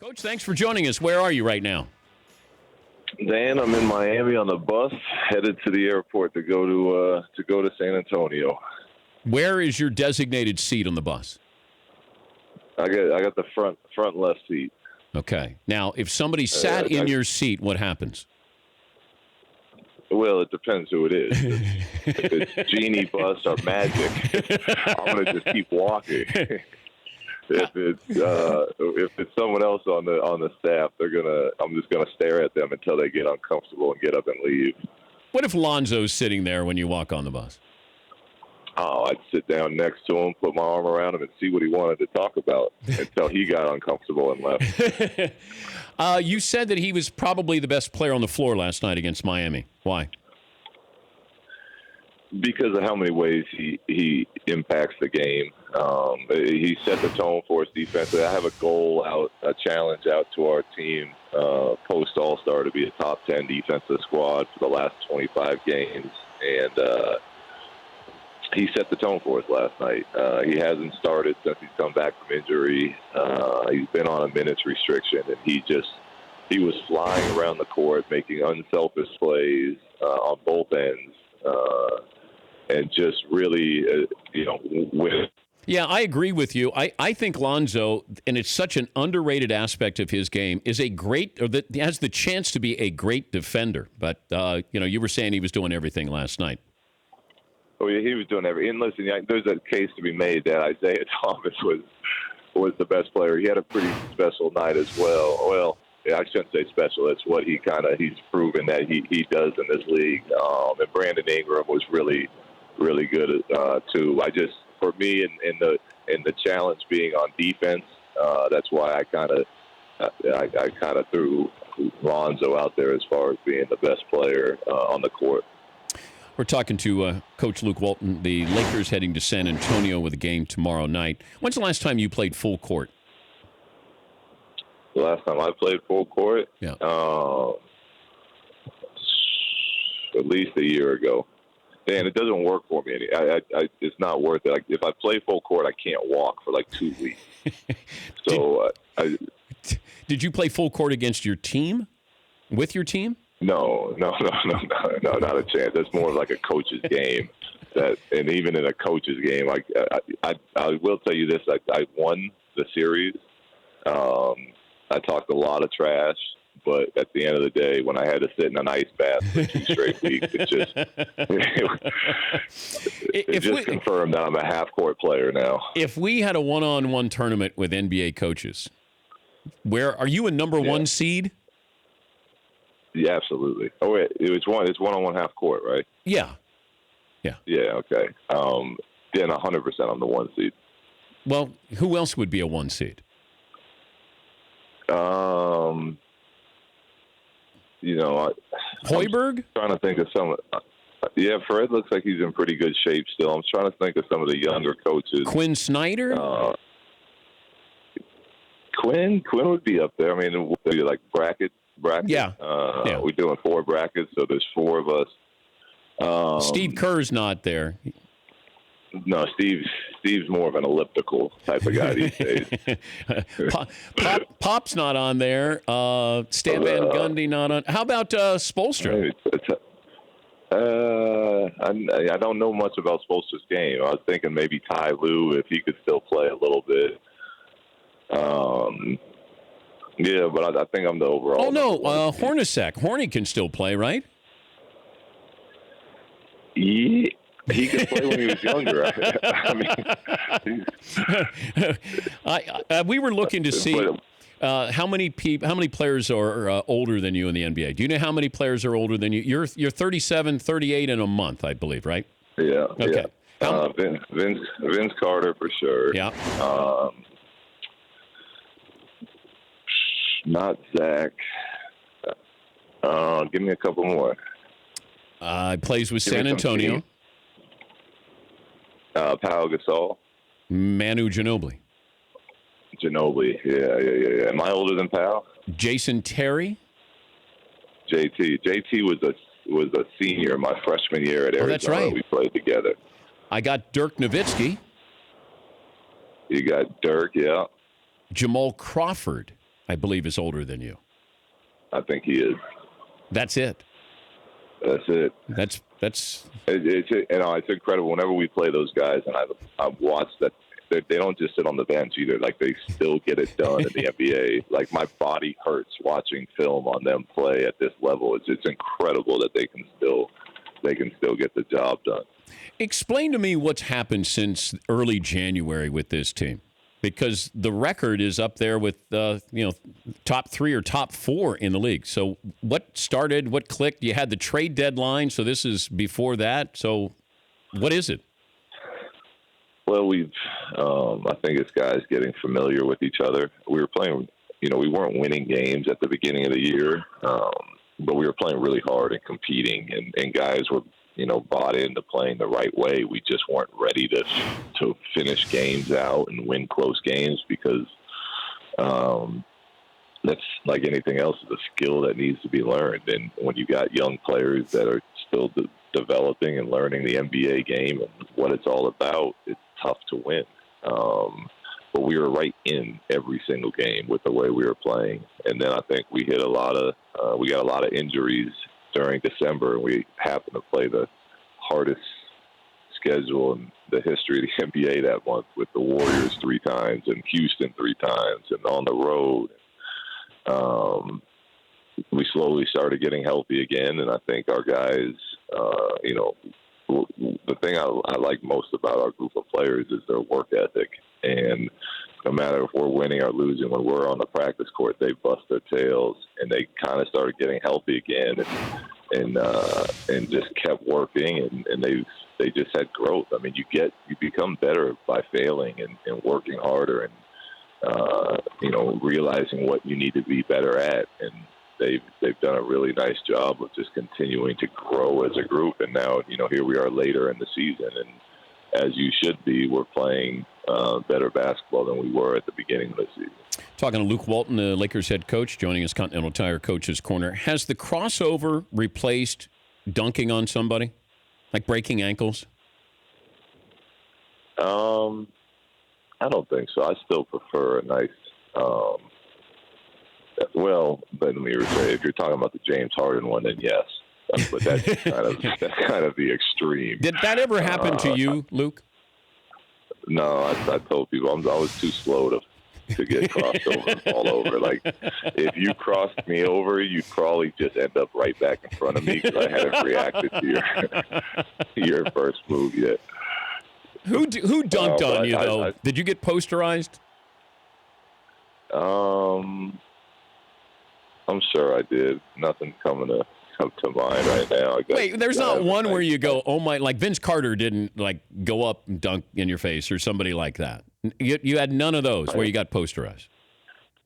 Coach, thanks for joining us. Where are you right now? Dan, I'm in Miami on the bus, headed to the airport to go to San Antonio. Where is your designated seat on the bus? I got the front left seat. Okay. Now, if somebody sat in your seat, what happens? Well, it depends who it is. If it's Genie Bus or Magic, I'm gonna just keep walking. If it's someone else on the staff, I'm just gonna stare at them until they get uncomfortable and get up and leave. What if Lonzo's sitting there when you walk on the bus? Oh, I'd sit down next to him, put my arm around him, and see what he wanted to talk about until he got uncomfortable and left. You said that he was probably the best player on the floor last night against Miami. Why? Because of how many ways he impacts the game. He set the tone for us defensively. I have a challenge out to our team post All-Star to be a top 10 defensive squad for the last 25 games. And he set the tone for us last night. He hasn't started since he's come back from injury. He's been on a minutes restriction, and he was flying around the court, making unselfish plays on both ends, and just really, win. Yeah, I agree with you. I think Lonzo, and it's such an underrated aspect of his game, is has the chance to be a great defender. But you were saying he was doing everything last night. Oh, yeah, he was doing everything. And listen, there's a case to be made that Isaiah Thomas was the best player. He had a pretty special night as well. Well, yeah, I shouldn't say special. It's what he's proven that he does in this league. And Brandon Ingram was really, really good too. For me, in the challenge being on defense, that's why I kind of threw Lonzo out there as far as being the best player on the court. We're talking to Coach Luke Walton. The Lakers heading to San Antonio with a game tomorrow night. When's the last time you played full court? The last time I played full court? Yeah. At least a year ago. And it doesn't work for me. It's not worth it. If I play full court, I can't walk for like 2 weeks. So Did you play full court against your team? With your team? No, not a chance. That's more like a coach's game. And even in a coach's game, I will tell you this: I won the series. I talked a lot of trash, but at the end of the day, when I had to sit in an ice bath for 2 straight weeks, it just confirmed that I'm a half-court player now. If we had a one-on-one tournament with NBA coaches, where are you a number one seed? Yeah, absolutely. Oh, wait, it's one-on-one half court, right? Yeah. Yeah, okay. Then 100% I'm the 1 seed. Well, who else would be a 1 seed? Hoiberg? I'm trying to think of some. Yeah, Fred looks like he's in pretty good shape still. I'm trying to think of some of the younger coaches. Quinn Snyder? Quinn would be up there. I mean, would be like bracket. Yeah. We're doing 4 brackets, so there's 4 of us. Steve Kerr's not there. No, Steve's more of an elliptical type of guy these days. Pop's not on there. Stan Van Gundy not on. How about Spoelstra? I don't know much about Spoelstra's game. I was thinking maybe Ty Lue, if he could still play a little bit. Yeah, but I think I'm the overall. Oh, no, Hornacek. Horny can still play, right? Yeah, he could play when he was younger. We were looking to see how many players are older than you in the NBA. Do you know how many players are older than you? You're 37, 38 in a month, I believe, right? Yeah. Okay. Yeah. Vince Carter for sure. Yeah. Not Zach. Give me a couple more. Plays with San Antonio. Pau Gasol. Manu Ginobili. Yeah. Am I older than Pau? Jason Terry. JT was a senior my freshman year at Arizona. Oh, that's right. We played together. I got Dirk Nowitzki. You got Dirk, yeah. Jamal Crawford. I believe, is older than you. I think he is. That's it. That's it. That's it's incredible. Whenever we play those guys, and I've watched that, they don't just sit on the bench either. Like, they still get it done in the NBA. Like, my body hurts watching film on them play at this level. It's incredible that they can still get the job done. Explain to me what's happened since early January with this team, because the record is up there with top 3 or top 4 in the league. So what started? What clicked? You had the trade deadline, so this is before that. So what is it? Well, I think it's guys getting familiar with each other. We were playing, we weren't winning games at the beginning of the year, but we were playing really hard and competing, and guys were, bought into playing the right way. We just weren't ready to finish games out and win close games because that's, like anything else, is a skill that needs to be learned. And when you got young players that are still developing and learning the NBA game and what it's all about, it's tough to win. But we were right in every single game with the way we were playing. And then I think we got a lot of injuries during December, and we happened to play the hardest schedule in the history of the NBA that month, with the Warriors 3 times and Houston 3 times and on the road. We slowly started getting healthy again, and I think our guys, the thing I like most about our group of players is their work ethic. And no matter if we're winning or losing, when we're on the practice court, they bust their tails, and they kind of started getting healthy again, and just kept working, and they just had growth. I mean, you become better by failing and working harder, and realizing what you need to be better at. And they've done a really nice job of just continuing to grow as a group. And now, here we are later in the season, and as you should be, we're playing better basketball than we were at the beginning of the season. Talking to Luke Walton, the Lakers head coach, joining us, Continental Tire Coach's Corner. Has the crossover replaced dunking on somebody, like breaking ankles? I don't think so. I still prefer a nice, but let me say, if you're talking about the James Harden one, then yes. But that's kind of the extreme. Did that ever happen to you, Luke? No, I told people I was too slow to get crossed over and fall over. Like, if you crossed me over, you'd probably just end up right back in front of me because I hadn't reacted to your first move yet. Who dunked on you, though? Did you get posterized? I'm sure I did. Nothing come to mind right now. Wait, there's not one where you go, oh my, like Vince Carter didn't go up and dunk in your face or somebody like that. You had none of those where you got posterized.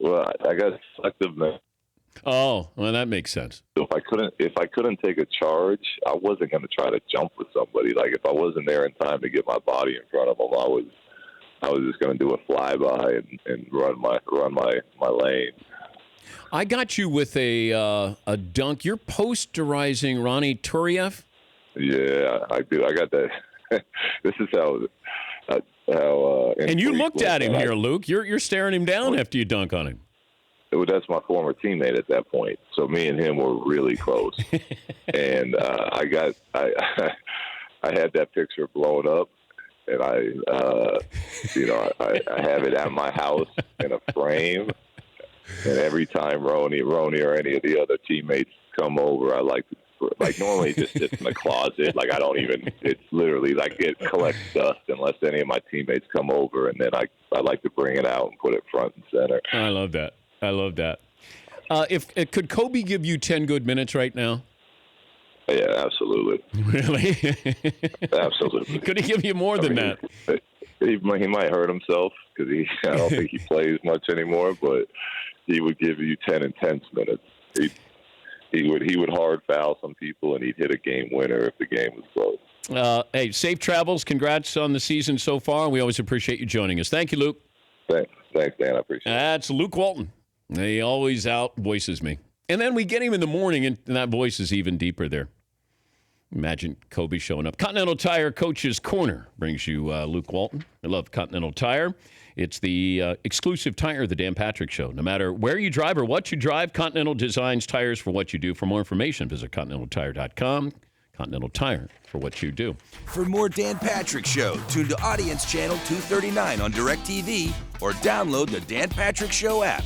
Well, I got selective. Oh, well, that makes sense. So if I couldn't take a charge, I wasn't going to try to jump with somebody. Like, if I wasn't there in time to get my body in front of them, I was just going to do a flyby and run my lane. I got you with a dunk. You're posterizing Ronnie Turiev? Yeah, I do. I got that. This is how. And you looked at him here, Luke. You're staring him down after you dunk on him. That's my former teammate at that point. So me and him were really close. And I had that picture blown up, and I have it at my house in a frame. And every time Ronnie or any of the other teammates come over, I normally it just sits in the closet. Like, it's literally like it collects dust unless any of my teammates come over. And then I like to bring it out and put it front and center. I love that. Could Kobe give you 10 good minutes right now? Yeah, absolutely. Really? Absolutely. Could he give you more than that? He might hurt himself because I don't think he plays much anymore, but he would give you 10 intense minutes. He would hard foul some people, and he'd hit a game winner if the game was close. Hey, safe travels. Congrats on the season so far. We always appreciate you joining us. Thank you, Luke. Thanks, Dan. I appreciate it. That's Luke Walton. He always out voices me. And then we get him in the morning, and that voice is even deeper there. Imagine Kobe showing up. Continental Tire Coach's Corner brings you Luke Walton. I love Continental Tire. It's the exclusive tire of the Dan Patrick Show. No matter where you drive or what you drive, Continental designs tires for what you do. For more information, visit ContinentalTire.com. Continental Tire for what you do. For more Dan Patrick Show, tune to Audience Channel 239 on DirecTV or download the Dan Patrick Show app.